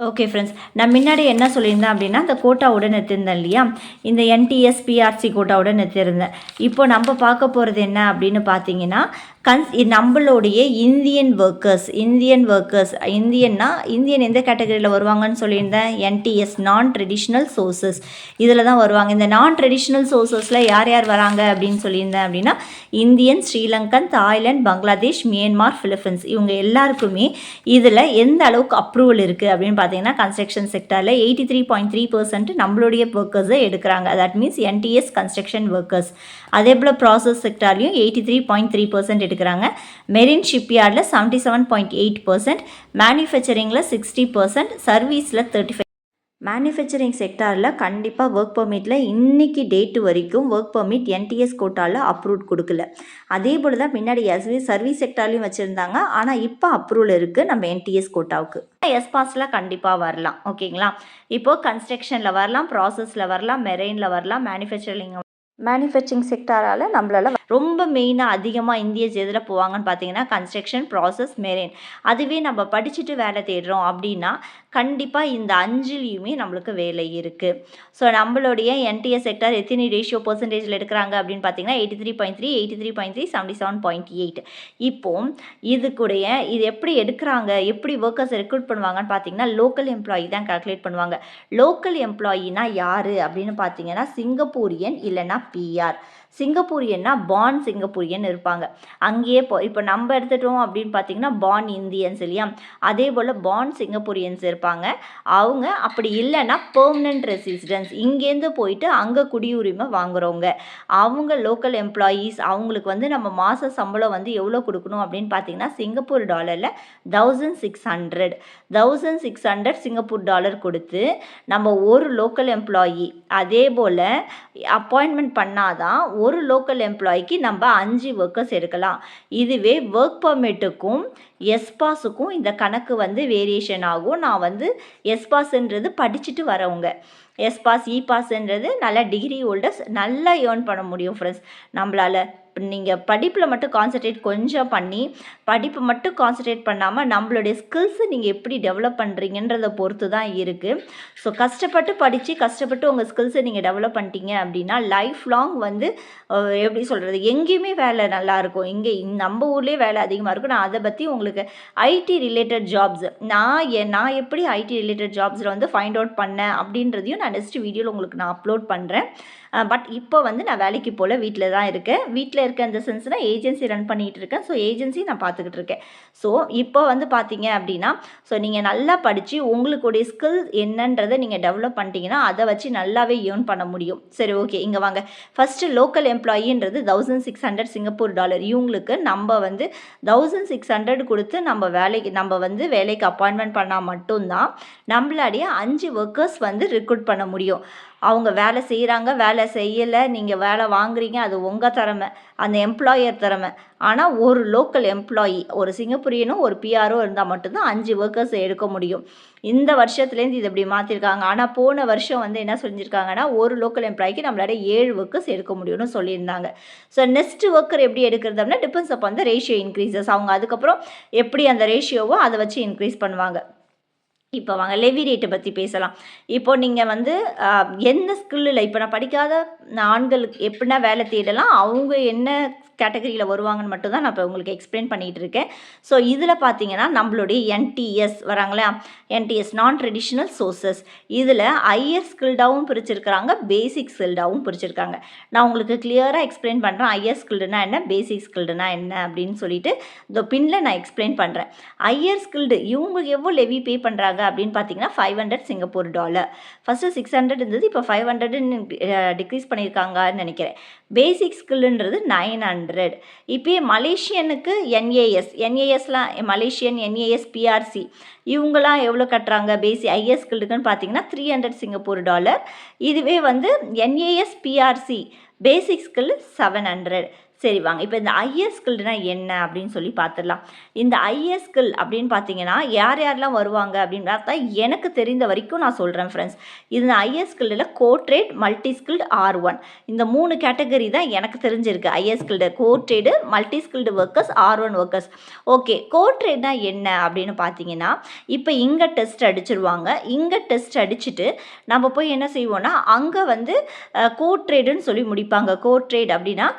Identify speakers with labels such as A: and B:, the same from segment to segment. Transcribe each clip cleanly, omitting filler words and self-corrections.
A: Okay friends, நான் முன்னாடி என்ன சொல்லியிருந்தேன் அப்படின்னா, அந்த கோட்டாவோட நிறுத்தியிருந்தேன் இல்லையா? இந்த என்டிஎஸ், பிஆர்சி கோட்டாவோட நிறுத்தியிருந்தேன். இப்போ நம்ம பார்க்க போகிறது என்ன அப்படின்னு பார்த்தீங்கன்னா, நம்மளுடைய இந்தியன் ஒர்க்கர்ஸ் இந்தியன் எந்த கேட்டகரியில் வருவாங்கன்னு சொல்லியிருந்தேன்? என்டிஎஸ், நான் ட்ரெடிஷ்னல் சோர்சஸ், இதில் தான் வருவாங்க. இந்த நான் ட்ரெடிஷ்னல் சோர்சஸில் யார் யார் வராங்க அப்படின்னு சொல்லியிருந்தேன் அப்படின்னா, Indian, Sri Lankan, Thailand, Bangladesh, Myanmar, Philippines, இவங்க எல்லாருக்குமே இதில் எந்த அளவுக்கு அப்ரூவல் இருக்குது அப்படின்னு பார்த்தீங்கன்னா, கன்ஸ்ட்ரக்ஷன் செக்டரில் 83.3% நம்மளுடைய ஒர்க்கர்ஸை எடுக்கிறாங்க. That means NTS construction workers. அதே போல் ப்ராசஸ் செக்டார்லையும் 83.3% எடுக்கிறாங்க. மெரின் ஷிப்யார்டில் 77.8%, மேனுஃபேக்சரிங்கில் 60%, சர்வீஸில் 35%. மேனுஃபேக்சரிங் செக்டாரில் கண்டிப்பாக ஒர்க் பர்மிட்டில் இன்றைக்கி டேட்டு வரைக்கும் ஒர்க் பர்மிட் என்டிஎஸ் கோட்டாவில் அப்ரூவ் கொடுக்கல. அதே போல் தான் முன்னாடி சர்வீஸ் செக்டார்லையும் வச்சுருந்தாங்க. ஆனால் இப்போ அப்ரூவல் இருக்குது நம்ம என்டிஎஸ் கோட்டாவுக்கு. எஸ்பாஸில் கண்டிப்பாக வரலாம். ஓகேங்களா? இப்போது கன்ஸ்ட்ரக்ஷனில் வரலாம், ப்ராசஸில் வரலாம், மெரெயினில் வரலாம், மேனுஃபேக்சரிங் செக்டாரால் நம்மளால் ரொம்ப மெயினாக அதிகமாக இந்தியர்ஸ் எதில் போவாங்கன்னு பார்த்தீங்கன்னா கன்ஸ்ட்ரக்ஷன், ப்ராசஸ், மெரெயின். அதுவே நம்ம படிச்சுட்டு வேலை தேடுறோம் அப்படின்னா கண்டிப்பாக இந்த 5லையுமே நம்மளுக்கு வேலை இருக்குது. ஸோ நம்மளுடைய என்டிஎஸ் செக்டார் எத்தனை ரேஷியோ பர்சன்டேஜில் எடுக்கிறாங்க அப்படின்னு பார்த்தீங்கன்னா 83.3, 83.3, 77.8. இப்போது இது எப்படி எடுக்கிறாங்க, எப்படி ஒர்க்கர்ஸ் ரெக்ரூட் பண்ணுவாங்கன்னு பார்த்தீங்கன்னா லோக்கல் எம்ப்ளாயி தான் கால்குலேட் பண்ணுவாங்க. லோக்கல் எம்ப்ளாயினா யார் அப்படின்னு பார்த்தீங்கன்னா சிங்கப்பூரியன் இல்லைன்னா பிஆர். சிங்கப்பூரியன்னா பார்ன் சிங்கப்பூரியன் இருப்பாங்க. அங்கேயே இப்போ நம்ம எடுத்துட்டோம் அப்படின்னு பார்த்தீங்கன்னா பார்ன் இந்தியன்ஸ் இல்லையா? அதே போல் பார்ன் சிங்கப்பூரியன்ஸ் இருப்பாங்க. அவங்க அப்படி இல்லைன்னா பெர்மனன்ட் ரெசிடென்ஸ், இங்கேருந்து போயிட்டு அங்கே குடியுரிமை வாங்குறவங்க, அவங்க லோக்கல் எம்ப்ளாயீஸ். அவங்களுக்கு நம்ம மாத சம்பளம் எவ்வளோ கொடுக்கணும் அப்படின்னு பார்த்தீங்கன்னா சிங்கப்பூர் டாலரில் 1600 சிங்கப்பூர் டாலர் கொடுத்து நம்ம ஒரு லோக்கல் எம்ப்ளாயி. அதே போல் அப்பாயின்மெண்ட் பண்ணாதான் ஒரு லோக்கல் எம்ப்ளாய்க்கு நம்ம 5 ஒர்க்கர்ஸ் எடுக்கலாம். இதுவே ஒர்க் பர்மிட்டுக்கும் எஸ்பாஸுக்கும் இந்த கணக்கு வேரியேஷன் ஆகும். நான் எஸ்பாஸ்ன்றது படிச்சுட்டு வரவங்க, எஸ்பாஸ் இபாஸ்ன்றது நல்ல டிகிரி ஹோல்டர்ஸ், நல்லா ஏர்ன் பண்ண முடியும் ஃப்ரெண்ட்ஸ் நம்மளால். நீங்கள் படிப்பில் மட்டும் படிப்பை மட்டும் கான்சன்ட்ரேட் பண்ணாமல் நம்மளுடைய ஸ்கில்ஸை நீங்கள் எப்படி டெவலப் பண்ணுறீங்கன்றதை பொறுத்து தான் இருக்குது. ஸோ கஷ்டப்பட்டு படித்து கஷ்டப்பட்டு உங்கள் ஸ்கில்ஸை நீங்கள் டெவலப் பண்ணிட்டீங்க அப்படின்னா லைஃப் லாங் எப்படி சொல்கிறது, எங்கேயுமே வேலை நல்லாயிருக்கும். இங்கே நம்ம ஊர்லேயே வேலை அதிகமாக இருக்கும். நான் அதை பற்றி உங்களுக்கு ஐடி ரிலேட்டட் ஜாப்ஸ், நான் எப்படி ஐடி ரிலேட்டட் ஜாப்ஸில் ஃபைண்ட் அவுட் பண்ணேன் அப்படின்றதையும் நான் நெக்ஸ்ட் வீடியோவில் உங்களுக்கு நான் அப்லோட் பண்ணுறேன். பட் இப்போ நான் வேலைக்கு போல் வீட்டில் தான் இருக்கேன். வீட்டில் இருக்க இந்த சென்ஸ்னால் ஏஜென்சி ரன் பண்ணிகிட்டு இருக்கேன். ஸோ ஏஜென்சி நான் பார்த்துக்கிட்டு இருக்கேன். ஸோ இப்போ பார்த்தீங்க அப்படின்னா நீங்கள் நல்லா படித்து உங்களுடைய ஸ்கில் என்னன்றதை நீங்கள் டெவலப் பண்ணிட்டீங்கன்னா அதை வச்சு நல்லாவே ஏர்ன் பண்ண முடியும். சரி, ஓகே, இங்கே வாங்க. ஃபஸ்ட்டு லோக்கல் எம்ப்ளாயின்றது 1600 சிங்கப்பூர் டாலர். இவங்களுக்கு நம்ம 1600 கொடுத்து நம்ம வேலைக்கு அப்பாயின்மெண்ட் பண்ணால் மட்டும்தான் நம்மளாடைய 5 ஒர்க்கர்ஸ் ரெக்ரூட் பண்ண முடியும். அவங்க வேலை செய்கிறாங்க, வேலை செய்யலை, நீங்கள் வேலை வாங்குறீங்க, அது உங்கள் திறமை, அந்த எம்ப்ளாயர் திறமை. ஆனால் ஒரு லோக்கல் எம்ப்ளாயி, ஒரு சிங்கப்பூரியனும் ஒரு பிஆரோ இருந்தால் மட்டும்தான் 5 ஒர்க்கர்ஸை எடுக்க முடியும். இந்த வருஷத்துலேருந்து இது இப்படி மாற்றிருக்காங்க. ஆனால் போன வருஷம் என்ன சொல்லியிருக்காங்கன்னா ஒரு லோக்கல் எம்ப்ளாய்க்கு நம்மளால 7 ஒர்க்கர்ஸ் எடுக்க முடியும்னு சொல்லியிருந்தாங்க. ஸோ நெக்ஸ்ட் ஒர்க்கர் எப்படி எடுக்கிறது அப்படின்னா depends upon the ratio increases. அவங்க அதுக்கப்புறம் எப்படி அந்த ரேஷியோவோ அதை வச்சு இன்க்ரீஸ் பண்ணுவாங்க. இப்போ வாங்க லெவி ரேட்டை பற்றி பேசலாம். இப்போது நீங்கள் எந்த ஸ்கில்லில் இப்போ நான் படிக்காத ஆண்களுக்கு எப்படின்னா வேலை தேடலாம், அவங்க என்ன கேட்டகரியில் வருவாங்கன்னு மட்டும்தான் நான் இப்போ உங்களுக்கு எக்ஸ்பிளைன் பண்ணிகிட்டு இருக்கேன். ஸோ இதில் பார்த்தீங்கன்னா நம்மளுடைய என்டிஎஸ் வராங்களா, என்டிஎஸ் நான் ட்ரெடிஷ்னல் சோர்சஸ், இதில் ஹையர் ஸ்கில்டாகவும் பிரிச்சிருக்கிறாங்க, பேசிக் ஸ்கில்டாகவும் பிரிச்சிருக்காங்க. நான் உங்களுக்கு கிளியராக எக்ஸ்பிளைன் பண்ணுறேன். ஹையர் ஸ்கில்டுனா என்ன, பேசிக் ஸ்கில்டுனா என்ன அப்படின்னு சொல்லிட்டு இந்த பின்னில் நான் எக்ஸ்பிளைன் பண்ணுறேன். ஹையர் ஸ்கில்டு இவங்களுக்கு எவ்வளோ லெவி பே பண்ணுறாங்க அப்படின்னு பார்த்தீங்கன்னா 500 சிங்கப்பூர் டாலர். ஃபஸ்ட்டு 600 இருந்தது, இப்போ 500 டிக்ரீஸ் பண்ணியிருக்காங்கன்னு நினைக்கிறேன். பேசிக் ஸ்கில்ன்றது 900. இப்போயே மலேசியனுக்கு என்ஏஎஸ்லாம் மலேசியன், என்ஏஎஸ், பிஆர்சி இவங்களாம் எவ்வளோ கட்டுறாங்க ஹையர் ஸ்கில்டுக்குன்னு பார்த்தீங்கன்னா 300 சிங்கப்பூர் டாலர். இதுவே என்ஏஎஸ், பிஆர்சி பேசிக் ஸ்கில் 700. சரி வாங்க. இப்ப இந்த ஐஎஸ் ஸ்கில்டுனா என்ன அப்படின்னு சொல்லி பார்த்துடலாம். இந்த ஐஎஸ் ஸ்கில் அப்படின்னு பார்த்தீங்கன்னா, யார் யாரெல்லாம் வருவாங்க அப்படின்னு பார்த்தா, எனக்கு தெரிந்த வரைக்கும் நான் சொல்றேன் ஃப்ரெண்ட்ஸ். இந்த ஐஎஸ் ஸ்கில்டுல core trade, multi skilled, R1 இந்த 3 கேட்டகரி தான் எனக்கு தெரிஞ்சிருக்கு. IS skilled, core trade, multi skilled workers, R1 workers. Okay. கோர் ட்ரேட்னா என்ன அப்படின்னு பார்த்தீங்கன்னா, இப்ப இங்க டெஸ்ட் அடிச்சிருவாங்க. இங்க டெஸ்ட் அடிச்சுட்டு நம்ம போய் என்ன செய்வோம்னா, அங்க வந்து கோர் ட்ரேடுன்னு சொல்லி முடிப்பாங்க. கோர் ட்ரேட் அப்படின்னா,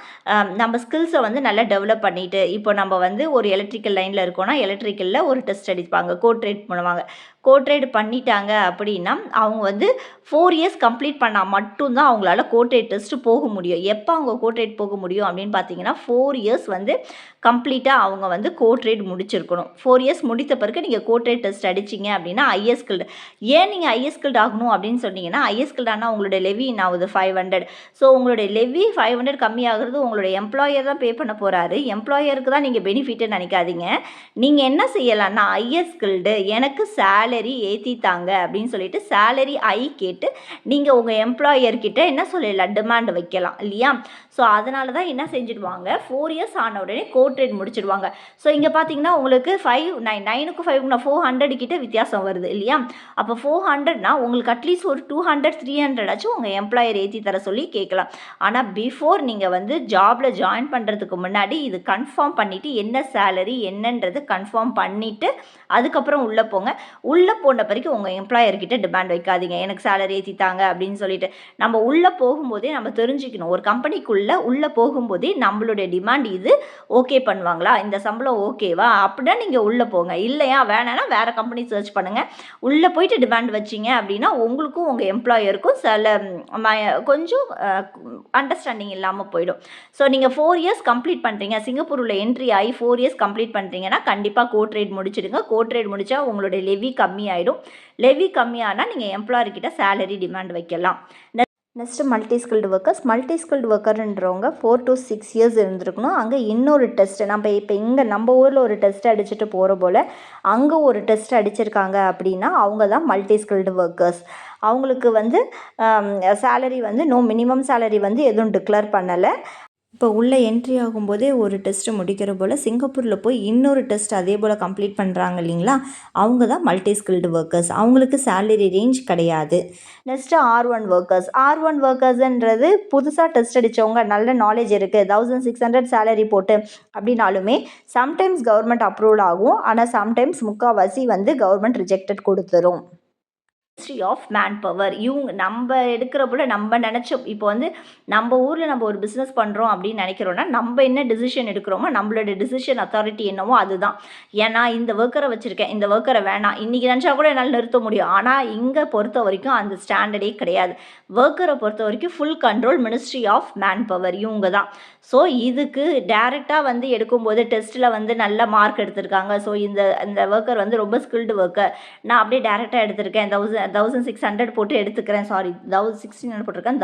A: நம்ம ஸ்கில்ஸை வந்து நல்லா டெவலப் பண்ணிட்டு, இப்போ நம்ம வந்து ஒரு எலக்ட்ரிக்கல் லைனில் இருக்கோம்னா எலக்ட்ரிக்கலில் ஒரு டெஸ்ட் அடிப்பாங்க, கோட் ட்ரேட் பண்ணுவாங்க. கோட் ட்ரேட் பண்ணிட்டாங்க அப்படின்னா அவங்க வந்து 4 இயர்ஸ் கம்ப்ளீட் பண்ணால் மட்டும்தான் அவங்களால கோட் ட்ரேட் டெஸ்ட் போக முடியும். எப்போ அவங்க கோட் ட்ரேட் போக முடியும் அப்படின்னு பார்த்தீங்கன்னா 4 இயர்ஸ் வந்து கம்ப்ளீட்டாக அவங்க வந்து கோட் ட்ரேட் முடிச்சிருக்கணும். 4 இயர்ஸ் முடித்த பிறகு நீங்கள் கோட் ட்ரேட் டெஸ்ட் அடிச்சிங்க அப்படின்னா ஐஎஸ் ஸ்கில்டு. ஏன் நீங்கள் ஐஎஸ் ஸ்கில்டு ஆகணும் அப்படின்னு சொன்னீங்கன்னா, ஐஎஸ் ஸ்கில்டானா உங்களுடைய லெவி என்ன ஆகுது 500. ஸோ உங்களுடைய லெவி 500 கம்மியாகிறது உங்களுடைய எம்ப்ளாயர் தான் பே பண்ண போகிறாரு. எம்ப்ளாயருக்கு தான் நீங்கள் பெனிஃபிட்னு நினைக்காதீங்க. நீங்கள் என்ன செய்யலாம்னா, ஐஎஸ் ஸ்கில்டு எனக்கு சேலரி ஏற்றித்தாங்க அப்படின்னு சொல்லிட்டு சேலரி கேட்டு நீங்கள் உங்கள் எம்ப்ளாயர்கிட்ட என்ன சொல்லலாம், டிமாண்ட் வைக்கலாம் இல்லையா? ஸோ அதனால தான் என்ன செஞ்சுடுவாங்க, 4 இயர்ஸ் ஆன உடனே கோட் ட்ரேட் முடிச்சிடுவாங்க. ஸோ இங்கே பார்த்தீங்கன்னா உங்களுக்கு 9க்கும் 5க்கும் 400 கிட்ட வித்தியாசம் வருது இல்லையா? அப்போ 400னா உங்களுக்கு அட்லீஸ்ட் ஒரு 200 300 ஆச்சும் உங்கள் எம்ப்ளாயர் ஏற்றி தர சொல்லி கேட்கலாம். ஆனால் பிஃபோர் நீங்கள் வந்து ஜாபில் ஜாயின் பண்ணுறதுக்கு முன்னாடி இது கன்ஃபார்ம் பண்ணிவிட்டு என்ன சேலரி என்னன்றது கன்ஃபார்ம் பண்ணிவிட்டு அதுக்கப்புறம் உள்ளே போங்க. உள்ளே போன பிறகு உங்கள் எம்ப்ளாயர்கிட்ட டிமாண்ட் வைக்காதீங்க, எனக்கு சேலரி ஏற்றித்தாங்க அப்படின்னு சொல்லிட்டு. நம்ம உள்ளே போகும்போதே நம்ம தெரிஞ்சுக்கணும், ஒரு கம்பெனிக்குள்ளே உள்ளே போகும்போதே நம்மளுடைய டிமாண்ட் இது ஓகே பண்ணுவாங்களா, இந்த சம்பளம் ஓகேவா அப்படின்னா நீங்கள் உள்ளே போங்க. இல்லையா வேணான்னா வேறு கம்பெனி சர்ச் பண்ணுங்கள். உள்ளே போயிட்டு டிமாண்ட் வச்சிங்க அப்படின்னா உங்களுக்கும் உங்கள் எம்ப்ளாயருக்கும் கொஞ்சம் அண்டர்ஸ்டாண்டிங் இல்லாமல் போயிடும். ஸோ நீங்கள் 4 இயர்ஸ் கம்ப்ளீட் பண்ணுறீங்க, சிங்கப்பூரில் என்ட்ரி ஆகி 4 இயர்ஸ் கம்ப்ளீட் பண்ணுறீங்கன்னா கண்டிப்பாக கோட் ட்ரேட் முடிச்சிடுங்க. கோட் ட்ரேட் முடித்தா உங்களுடைய லெவி கம்மியாயிடும். லெவி கம்மியானால் நீங்கள் எம்ப்ளாயர்கிட்ட சேலரி டிமாண்ட் வைக்கலாம். Next multi skilled workers. Multi skilled ஒர்க்கர்ன்றவங்க 4 to 6 இயர்ஸ் இருந்திருக்கணும். அங்கே இன்னொரு டெஸ்ட் நம்ம இப்போ இங்கே நம்ம ஊரில் ஒரு டெஸ்ட் அடிச்சுட்டு போகிற போல் அங்கே ஒரு டெஸ்ட் அடிச்சிருக்காங்க அப்படின்னா அவங்க தான் மல்டி ஸ்கில்டு ஒர்க்கர்ஸ். அவங்களுக்கு வந்து சேலரி வந்து மினிமம் சேலரி வந்து எதுவும் டிக்ளேர் பண்ணலை. இப்போ உள்ளே என்ட்ரி ஆகும்போதே ஒரு டெஸ்ட்டு முடிக்கிற போல் சிங்கப்பூரில் போய் இன்னொரு டெஸ்ட் அதே போல் கம்ப்ளீட் பண்ணுறாங்க இல்லைங்களா, அவங்க தான் மல்டி ஸ்கில்டு ஒர்க்கர்ஸ். அவங்களுக்கு சேலரி ரேஞ்ச் கிடையாது. Next R1 workers. R1 ஒர்க்கர்ஸ்ன்றது புதுசாக டெஸ்ட் அடித்தவங்க, நல்ல நாலேஜ் இருக்குது, 1600 சேலரி போட்டு அப்படின்னாலுமே சம்டைம்ஸ் கவர்மெண்ட் அப்ரூவல் ஆகும். ஆனால் சம்டைம்ஸ் முக்கால்வாசி வந்து கவர்மெண்ட் ரிஜெக்டட் கொடுத்துரும். மினிஸ்ட்ரி ஆஃப் மேன் பவர் இவங்க நம்ம எடுக்கிற போல நம்ம நினச்சோம். இப்போ வந்து நம்ம ஊரில் நம்ம ஒரு பிஸ்னஸ் பண்ணுறோம் அப்படின்னு நினைக்கிறோன்னா நம்ம என்ன டிசிஷன் எடுக்கிறோமோ நம்மளோட டிசிஷன் அத்தாரிட்டி என்னவோ அதுதான். ஏன்னா இந்த ஒர்க்கரை வச்சுருக்கேன், இந்த ஒர்க்கரை வேணாம், இன்றைக்கி நினச்சா கூட என்னால் நிறுத்த முடியும். ஆனால் இங்கே பொறுத்த வரைக்கும் அந்த ஸ்டாண்டர்டே கிடையாது. ஒர்க்கரை பொறுத்த வரைக்கும் full control ministry of manpower இவங்க தான். ஸோ இதுக்கு டைரெக்டாக வந்து எடுக்கும்போது டெஸ்ட்டில் வந்து நல்ல மார்க் எடுத்திருக்காங்க. ஸோ இந்த ஒர்க்கர் வந்து ரொம்ப ஸ்கில்டு ஒர்க்கர், நான் அப்படியே டைரெக்டாக எடுத்திருக்கேன், 1600 போட்டு எடுத்துக்கிறேன், சாரி 1600 போட்டிருக்கேன்,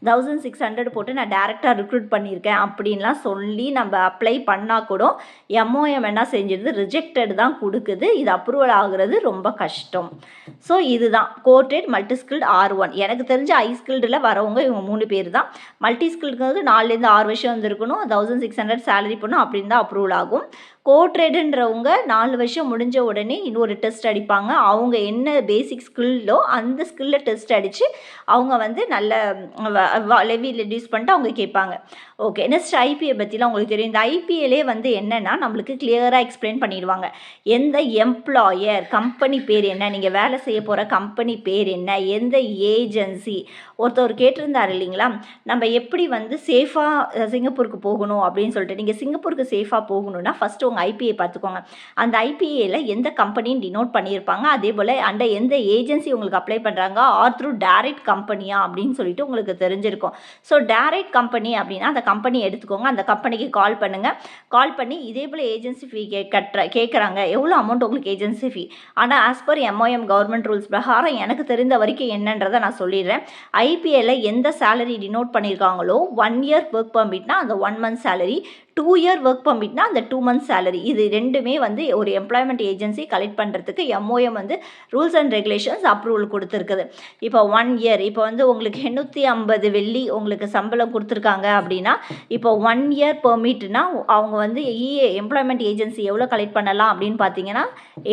A: 1600 போட்டு நான் டேரெக்டாக ரிக்ரூட் பண்ணியிருக்கேன் அப்படின்லாம் சொல்லி நம்ம அப்ளை பண்ணால் கூட MOM என்ன செஞ்சிடுது, ரிஜெக்டட் தான் கொடுக்குது. இது அப்ரூவல் ஆகுறது ரொம்ப கஷ்டம். ஸோ இதுதான் கோர்டேட் மல்டி ஸ்கில்டு R1. எனக்கு தெரிஞ்ச ஐ ஸ்கில்டில் வரவங்க இவங்க 3 பேர் தான். மல்டி ஸ்கில்டுங்கிறது 4லேருந்து 6 வருஷம் வந்துருக்கணும், 1600 சேலரி பண்ணணும் அப்படின்னு தான் அப்ரூவல் ஆகும். கோட்ரேடுன்றவங்க 4 வருஷம் முடிஞ்ச உடனே இன்னொரு டெஸ்ட் அடிப்பாங்க. அவங்க என்ன பேசிக் ஸ்கில்லோ அந்த ஸ்கில்லை டெஸ்ட் அடித்து அவங்க வந்து நல்ல லெவி ரெடியூஸ் பண்ணிட்டு அவங்க கேட்பாங்க. ஓகே, நெக்ஸ்ட் ஐபிஏ பற்றிலாம் உங்களுக்கு தெரியும். இந்த ஐபிஏலே வந்து என்னென்னா நம்மளுக்கு கிளியராக எக்ஸ்பிளைன் பண்ணிடுவாங்க. எந்த எம்ப்ளாயர், கம்பெனி பேர் என்ன, நீங்கள் வேலை செய்ய போகிற கம்பெனி பேர் என்ன, எந்த ஏஜென்சி. ஒருத்தவர் கேட்டிருந்தார் இல்லைங்களா, நம்ம எப்படி வந்து சேஃபாக சிங்கப்பூருக்கு போகணும் அப்படின்னு சொல்லிட்டு. நீங்கள் சிங்கப்பூருக்கு சேஃபாக போகணுன்னா ஃபஸ்ட்டு உங்கள் ஐபிஏ பார்த்துக்கோங்க. அந்த ஐபிஏல எந்த கம்பெனின்னு டினோட் பண்ணியிருப்பாங்க. அதே போல் அந்த எந்த ஏஜென்சி உங்களுக்கு அப்ளை பண்ணுறாங்க ஆர் த்ரூ டைரக்ட் கம்பெனியா அப்படின்னு சொல்லிட்டு உங்களுக்கு தெரிஞ்சிருக்கும். ஸோ டைரக்ட் கம்பெனி அப்படின்னா அந்த கம்பெனி எடுத்துக்கோங்க. அந்த கம்பெனிக்கு கால் பண்ணுங்கள். கால் பண்ணி இதே போல் ஏஜென்சி ஃபீ கேட்குறாங்க, எவ்வளோ அமௌண்ட் உங்களுக்கு ஏஜென்சி ஃபீ. ஆனால் as per MOM government rules பிரகாரம் எனக்கு தெரிந்த வரைக்கும் என்னன்றதை நான் சொல்லிடுறேன். ஐபிஏல எந்த சேலரி டினோட் பண்ணியிருக்காங்களோ 1 இயர் ஒர்க் பர்மிட்னா அந்த 1 மந்த் சேலரி, 2 இயர் ஒர்க் பர்மிட்னா அந்த 2 மந்த்ஸ் சேலரி. இது ரெண்டுமே வந்து ஒரு எம்ப்ளாய்மெண்ட் ஏஜென்சி கலெக்ட் பண்ணுறதுக்கு MOM வந்து ரூல்ஸ் அண்ட் ரெகுலேஷன்ஸ் அப்ரூவல் கொடுத்துருக்குது. இப்போ 1 இயர் இப்போ வந்து உங்களுக்கு 850 வெள்ளி உங்களுக்கு சம்பளம் கொடுத்துருக்காங்க அப்படின்னா, இப்போ 1 இயர் பெர்மிட்னா அவங்க வந்து எம்ப்ளாய்மெண்ட் ஏஜென்சி எவ்வளோ கலெக்ட் பண்ணலாம் அப்படின்னு பார்த்தீங்கன்னா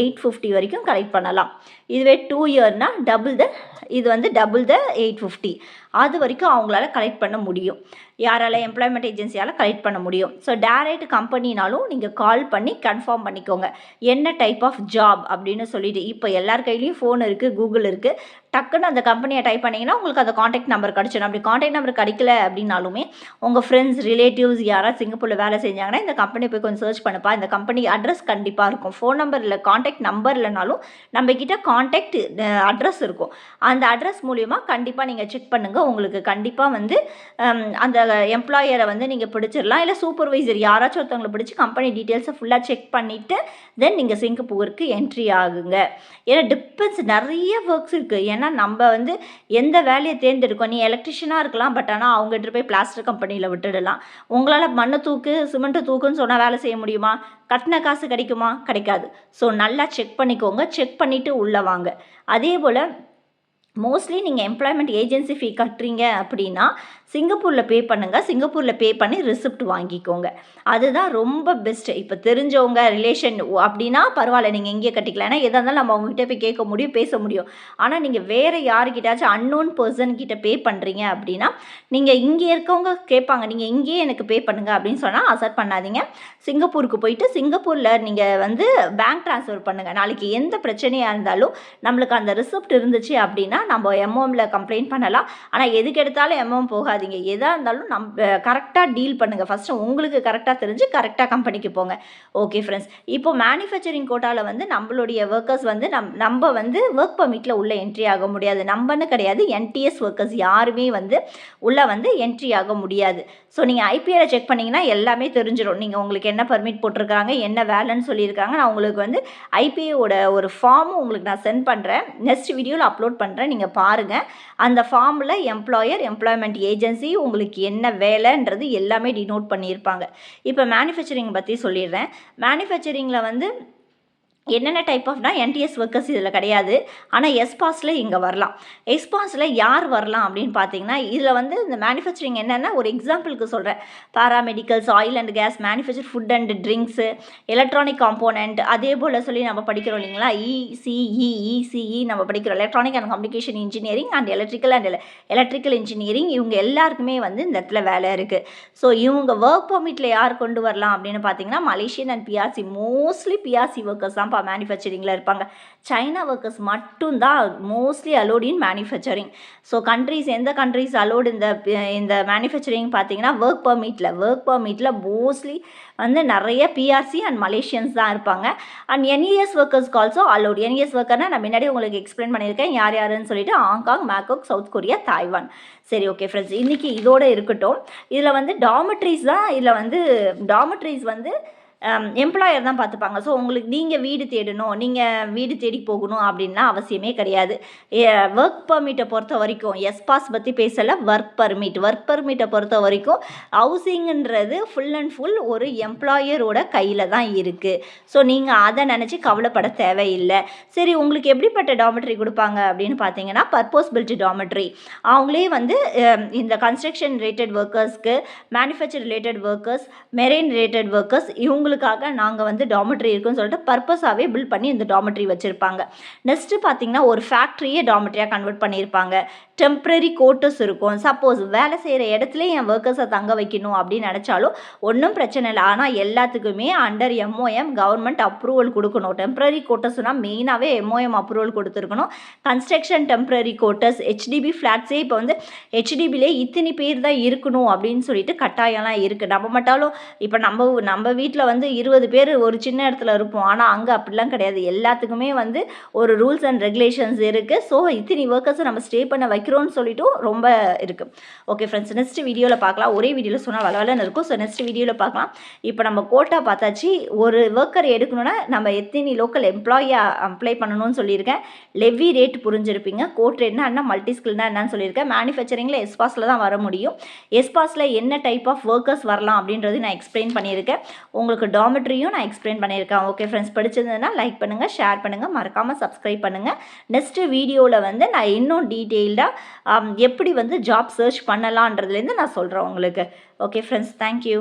A: 850 வரைக்கும் கலெக்ட் பண்ணலாம். இதுவே 2 இயர்னா இது வந்து டபுள் த 850 அது வரைக்கும் அவங்களால கலெக்ட் பண்ண முடியும். யாரால எம்ப்ளாய்மெண்ட் ஏஜென்சியால் கலெக்ட் பண்ண முடியும். ஸோ டேரெக்ட் கம்பெனினாலும் நீங்கள் கால் பண்ணி கன்ஃபார்ம் பண்ணிக்கோங்க என்ன டைப் ஆஃப் ஜாப் அப்படின்னு சொல்லிட்டு. இப்போ எல்லார் கையிலையும் ஃபோன் இருக்குது, கூகுள் இருக்குது. டக்குன்னு அந்த கம்பெனியை டைப் பண்ணிங்கன்னா உங்களுக்கு அந்த காண்டாக்ட் நம்பர் கிடச்சிடும். அப்படி காண்டாக்ட் நம்பர் கிடைக்கல அப்படின்னாலுமே உங்கள் ஃப்ரெண்ட்ஸ் ரிலேட்டிவ்ஸ் யாராவது சிங்கப்பூரில் வேலை செஞ்சாங்கன்னா இந்த கம்பெனி போய் கொஞ்சம் சர்ச் பண்ணுப்பா, இந்த கம்பெனி அட்ரஸ் கண்டிப்பாக இருக்கும். ஃபோன் நம்பர் இல்லை, காண்டாக்ட் நம்பர் இல்லைனாலும் நம்மக்கிட்ட காண்டாக்ட் அட்ரஸ் இருக்கும். அந்த அட்ரஸ் மூலிமா கண்டிப்பாக நீங்கள் செக் பண்ணுங்கள். உங்களுக்கு கண்டிப்பாக வந்து அந்த எம்ப்ளாயரை வந்து நீங்கள் பிடிச்சிடலாம். இல்லை சூப்பர்வைசர் யாராச்சும் ஒருத்தவங்களை பிடிச்சி கம்பெனி டீட்டெயில்ஸை ஃபுல்லாக செக் பண்ணிவிட்டு தென் நீங்கள் சிங்கப்பூருக்கு என்ட்ரி ஆகுங்க. ஏன்னா டிபெண்ட்ஸ் நிறைய ஒர்க்ஸ் இருக்குது. ஏன்னா நம்ம வந்து எந்த வேலையை தேர்ந்தெடுக்கோம். நீ எலக்ட்ரிஷியனாக இருக்கலாம், பட் ஆனால் அவங்ககிட்ட போய் பிளாஸ்டர் கம்பெனியில் விட்டுடலாம். உங்களால் மண்ணை தூக்கு சிமெண்ட்டு தூக்குன்னு சொன்னால் வேலை செய்ய முடியுமா? கட்டின காசு கிடைக்குமா? கிடைக்காது. ஸோ நல்லா செக் பண்ணிக்கோங்க. செக் பண்ணிவிட்டு உள்ளே வாங்க. அதே போல் மோஸ்ட்லி நீங்கள் எம்ப்ளாய்மெண்ட் ஏஜென்சி ஃபீ கட்டுறீங்க அப்படின்னா சிங்கப்பூரில் பே பண்ணுங்கள். சிங்கப்பூரில் பே பண்ணி ரிசிப்ட் வாங்கிக்கோங்க. அதுதான் ரொம்ப பெஸ்ட்டு. இப்போ தெரிஞ்சவங்க ரிலேஷன் அப்படின்னா பரவாயில்ல, நீங்கள் எங்கேயே கட்டிக்கலாம். ஏன்னா எதாக இருந்தாலும் நம்ம அவங்ககிட்ட போய் கேட்க முடியும், பேச முடியும். ஆனால் நீங்கள் வேறு யாருக்கிட்டாச்சும் அன்னோன் பர்சன் கிட்ட பே பண்ணுறீங்க அப்படின்னா நீங்கள் இங்கே இருக்கவங்க கேட்பாங்க, நீங்கள் இங்கேயே எனக்கு பே பண்ணுங்கள் அப்படின்னு சொன்னால் அசெப்ட் பண்ணாதீங்க. சிங்கப்பூருக்கு போயிட்டு சிங்கப்பூரில் நீங்கள் வந்து பேங்க் ட்ரான்ஸ்ஃபர் பண்ணுங்கள். நாளைக்கு எந்த பிரச்சனையாக இருந்தாலும் நம்மளுக்கு அந்த ரிசிப்ட் இருந்துச்சு அப்படின்னா நம்ம MOMல கம்ப்ளைண்ட் பண்ணலாம். ஆனால் எதுக்கு எடுத்தாலும் MOM போகாதீங்க. எதாக இருந்தாலும் கரெக்டாக டீல் பண்ணுங்கள். ஃபஸ்ட்டு உங்களுக்கு கரெக்டாக தெரிஞ்சு கரெக்டாக கம்பெனிக்கு போங்க. ஓகே ஃப்ரெண்ட்ஸ், இப்போ மேனுஃபேக்சரிங் கோட்டாவில் வந்து நம்மளுடைய ஒர்க்கர்ஸ் வந்து நம்ம வந்து ஒர்க் பர்மிட்டில் உள்ளே என்ட்ரி ஆக முடியாது. நம்மன்னு கிடையாது, NTS ஒர்க்கர்ஸ் யாருமே வந்து உள்ளே வந்து என்ட்ரி ஆக முடியாது. ஸோ நீங்கள் IPL செக் பண்ணிங்கன்னா எல்லாமே தெரிஞ்சிடும். நீங்கள் உங்களுக்கு என்ன பர்மிட் போட்டிருக்காங்க, என்ன வேலைன்னு சொல்லியிருக்காங்க. நான் உங்களுக்கு வந்து IPAவோட ஒரு ஃபார்மும் உங்களுக்கு நான் சென்ட் பண்ணுறேன், நெக்ஸ்ட் வீடியோவில் அப்லோட் பண்ணுறேன். நீங்கள் பாருங்கள். அந்த ஃபார்மில் எம்ப்ளாய்மெண்ட் ஏஜென்சி உங்களுக்கு என்ன வேலைன்றது எல்லாமே டினோட் பண்ணியிருப்பாங்க. இப்போ மேனுஃபேக்சரிங் பற்றி சொல்லிடுறேன். மேனுஃபேக்சரிங்கில் வந்து என்னென்ன டைப் ஆஃப்னா NTS ஒர்க்கர்ஸ் இதில் கிடையாது. ஆனால் எஸ்பாஸில் இங்கே வரலாம். எஸ்பாஸில் யார் வரலாம் அப்படின்னு பார்த்தீங்கன்னா, இதில் வந்து இந்த மேனுஃபேக்சரிங் என்னென்னா ஒரு எக்ஸாம்பிளுக்கு சொல்கிறேன். Paramedicals, oil and gas, manufacture food and drinks, electronic component, அதே போல் சொல்லி நம்ம படிக்கிறோம் இல்லைங்களா, ECE நம்ம படிக்கிறோம், electronic and communication engineering and electrical engineering. இவங்க எல்லாருக்குமே வந்து இந்த இடத்துல வேலை இருக்குது. ஸோ இவங்க ஒர்க் பர்மிட்டில் யார் கொண்டு வரலாம் அப்படின்னு பார்த்தீங்கன்னா Malaysian and PRC, mostly PRC workers தான் மேனுஃபேக்சரிங்கில் இருப்பாங்க. சைனா ஒர்க்கர்ஸ் மட்டும்தான் mostly allowed in manufacturing. So எந்த கண்ட்ரிஸ் அலோடு இந்த மேனுஃபேக்சரிங் பார்த்தீங்கன்னா ஒர்க் பர்மிட்டில் மோஸ்ட்லி வந்து நிறைய PRC அண்ட் மலேசியன்ஸ் தான் இருப்பாங்க. அண்ட் NES ஒர்க்கர்ஸ்க்கு ஆல்சோ அலோட். NES ஒர்க்கர்னால் நான் முன்னாடி உங்களுக்கு எக்ஸ்பிளைன் பண்ணியிருக்கேன் யாருன்னு சொல்லிட்டு, Hong Kong, Macau, South Korea, Taiwan. சரி, ஓகே ஃப்ரெண்ட்ஸ், இன்றைக்கி இதோடு இருக்கட்டும். இதில் வந்து டாமெட்ரிஸ் வந்து எம்ப்ளாயர் தான் பார்த்துப்பாங்க. ஸோ உங்களுக்கு நீங்கள் வீடு தேடி போகணும் அப்படின்னா அவசியமே கிடையாது. ஒர்க் பர்மிட்டை பொறுத்த வரைக்கும் எஸ்பாஸ் பற்றி பேசலை, ஒர்க் பர்மிட்டை பொறுத்த வரைக்கும் ஹவுசிங்கிறது ஃபுல் அண்ட் ஃபுல் ஒரு எம்ப்ளாயரோட கையில் தான் இருக்குது. ஸோ நீங்கள் அதை நினச்சி கவலைப்பட தேவையில்லை. சரி, உங்களுக்கு எப்படிப்பட்ட டாமெட்ரி கொடுப்பாங்க அப்படின்னு பார்த்தீங்கன்னா பர்பஸ் பில்ட் டாமெட்ரி. அவங்களே வந்து இந்த கன்ஸ்ட்ரக்ஷன் ரிலேட்டட் ஒர்க்கர்ஸ்க்கு, manufacture related workers, marine related workers, இவங்களுக்காக நாங்கள் வந்து டாமெட்ரி இருக்குன்னு சொல்லிட்டு பர்பஸாகவே பில்ட் பண்ணி இந்த டாமெட்ரி வச்சுருப்பாங்க. நெக்ஸ்ட்டு பார்த்தீங்கன்னா ஒரு ஃபேக்ட்ரியே டாமெட்ரியாக கன்வெர்ட் பண்ணியிருப்பாங்க. டெம்ப்ரரி கோட்டர்ஸ் இருக்கும். சப்போஸ் வேலை செய்கிற இடத்துல என் ஒர்க்கர்ஸை தங்க வைக்கணும் அப்படின்னு நினச்சாலும் ஒன்றும் பிரச்சனை இல்லை. ஆனால் எல்லாத்துக்குமே அண்டர் MOM கவர்மெண்ட் அப்ரூவல் கொடுக்கணும். டெம்ப்ரரி கோட்டர்ஸ்னால் மெயினாகவே MOM அப்ரூவல் கொடுத்துருக்கணும். கன்ஸ்ட்ரக்ஷன் டெம்ப்ரரி கோட்டர்ஸ், HDB ஃப்ளாட்ஸே இப்போ வந்து HDBலே இத்தனை பேர் தான் இருக்கணும் அப்படின்னு சொல்லிட்டு கட்டாயம்லாம் இருக்குது. நம்ம மட்டாலும் இப்போ நம்ம வீட்டில் வந்து வந்து 20 பேர் ஒரு சின்ன இடத்துல இருப்போம். ஆனால் அங்கே அப்படிலாம் கிடையாது. எல்லாத்துக்குமே வந்து ஒரு ரூல்ஸ் அண்ட் ரெகுலேஷன்ஸ் இருக்குது. ஸோ இத்தனை ஒர்க்கர்ஸை நம்ம ஸ்டே பண்ண வைக்கிறோம்னு சொல்லிட்டும் ரொம்ப இருக்குது. ஓகே ஃப்ரெண்ட்ஸ், நெக்ஸ்ட் வீடியோவில் பார்க்கலாம். ஒரே வீடியோவில் சொன்னால் வளவலன்னு இருக்கும். ஸோ நெக்ஸ்ட் வீடியோவில் பார்க்கலாம். இப்போ நம்ம கோட்டா பார்த்தாச்சு. ஒரு ஒர்க்கர் எடுக்கணும்னா நம்ம எத்தனை லோக்கல் எம்ப்ளாயை அப்ளை பண்ணணும்னு சொல்லியிருக்கேன். லெவி ரேட் புரிஞ்சிருப்பீங்க. கோட் ரேட்னா என்ன, மல்டி ஸ்கில்னா என்னன்னு சொல்லியிருக்கேன். மேனுஃபேக்சரிங்கில் எஸ்பாஸில் தான் வர முடியும். எஸ்பாஸில் என்ன டைப் ஆஃப் ஒர்க்கர்ஸ் வரலாம் அப்படின்றது நான் எக்ஸ்பிளைன் பண்ணியிருக்கேன். உங்களுக்கு டாமெட்ரியும் நான் எக்ஸ்பிளைன் பண்ணியிருக்கேன். ஓகே ஃப்ரெண்ட்ஸ், பிடிச்சிருந்ததுன்னா லைக் பண்ணுங்கள், ஷேர் பண்ணுங்கள், மறக்காமல் சப்ஸ்கிரைப் பண்ணுங்கள். நெக்ஸ்ட் வீடியோவில் வந்து நான் இன்னும் டீட்டெயில்டாக எப்படி வந்து ஜாப் சர்ச் பண்ணலான்றதுலேருந்து நான் சொல்கிறேன் உங்களுக்கு. Okay friends, thank you.